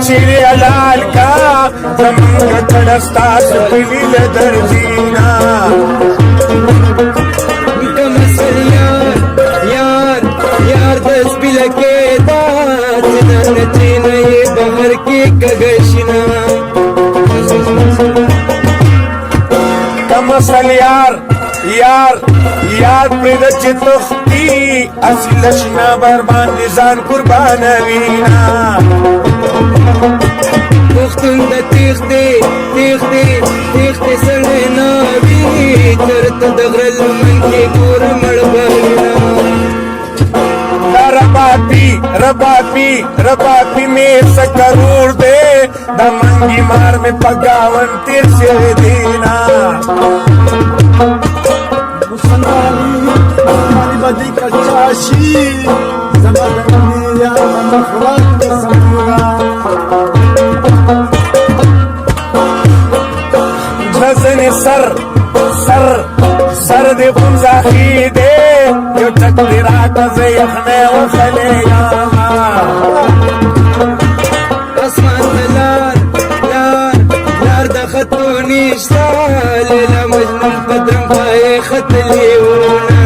چیرې حلال کا زمونږ کړه ستاسو کلي له درځینا کمسل یار دس بلکې دا چې ننتې نه یې بهر کې کږشنا کمسل یار پرېږده چې تښتي اصل شنه بر باندې ځان قربانوینا پښتون د تېښتې سړی نه وي چېرته د غره لمن کې ګوره مړ به وینا رباپی میں سکرور دے دا منگی مار میں پگاون تیر سے دینا مسلمانی بدی کچاشی زمانی یا مخرات سمورا جزن سر دے غمزاخی دے یو چکلی راکز یخنے و خلیاما اسمان لار د خطو نشتا لیلا مجنون قدرم پای خط لیونا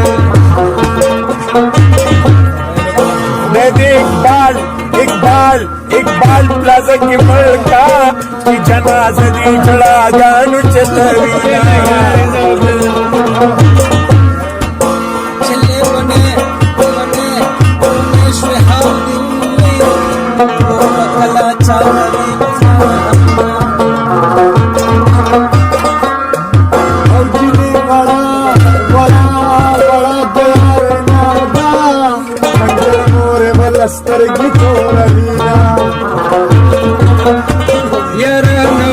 دے اقبال پلازا کی ملکا کی جناز دی جڑا گانو چتوینا چلے بنے شوی حالی کلا چاوی سترګې توروینا یارانو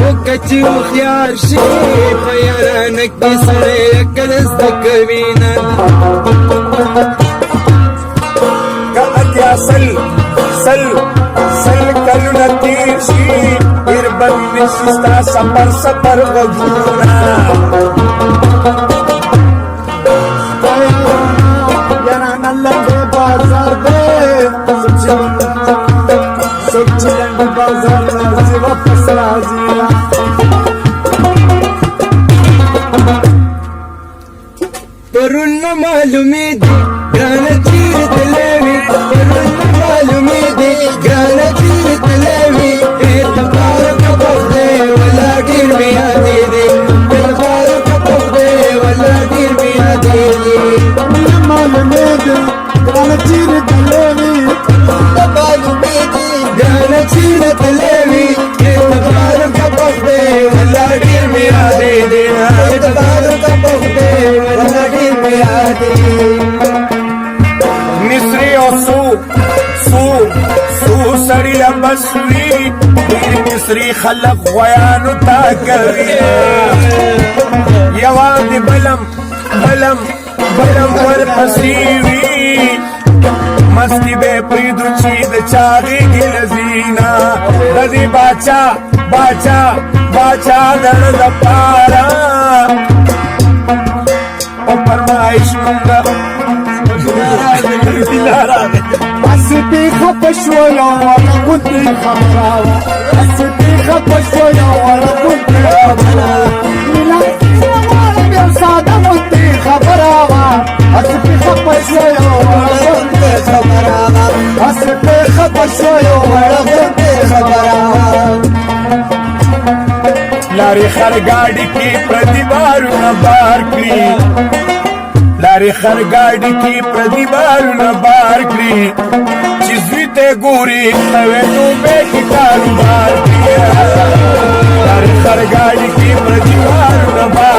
وکچې هوښیار شي په یارانه کې سړی عقل زده کوي نه که اتیا سل کلونه تیر شي پیر بل نشي ستا سفر غږونه بازار دے سبزی لنڈی بازار نازی واپس رازینا پرون نہ معلومی دی گرانا چیر تلیوی پرون نہ معلومی دی گرانا چیر تلیوی اعتبار کا بخدے والا ڈیر میں آدھی دی اعتبار کا بخدے والا ڈیر میں آدھی دی معلومی دی گرانا چیر تلیوی گرانا چیر تلیوی اعتبار کا بخدے والا ڈیر میں آدھی دی اعتبار کا بخدے والا ڈیر میں آدھی مصری او سو سړی لبسوي مصری خلق غویانو تا کوي یوازې بلم ورپسې وي مستی به پریدو چې د چاغې ګلزینا د دې باچا دړ د پارا او فرمایش مونږه اسپی خپشو یو والا غوندی خبراوا اسپی خپشو یو والا غوندی خبراوا میلا والا بیا ساده غوندی خبراوا اسپی خپشو یو والا غوندی خبراوا اسپی خپشو یو والا غوندی خبراوا لارې خرګاډي کې پردي بارونه بار کړي لارې خرګاډي کې پردي بارونه بار کړي چې زوی ته ګوري نوې توبې کې کاروبار کړي لارې خرګاډي کې پردي بارونه بار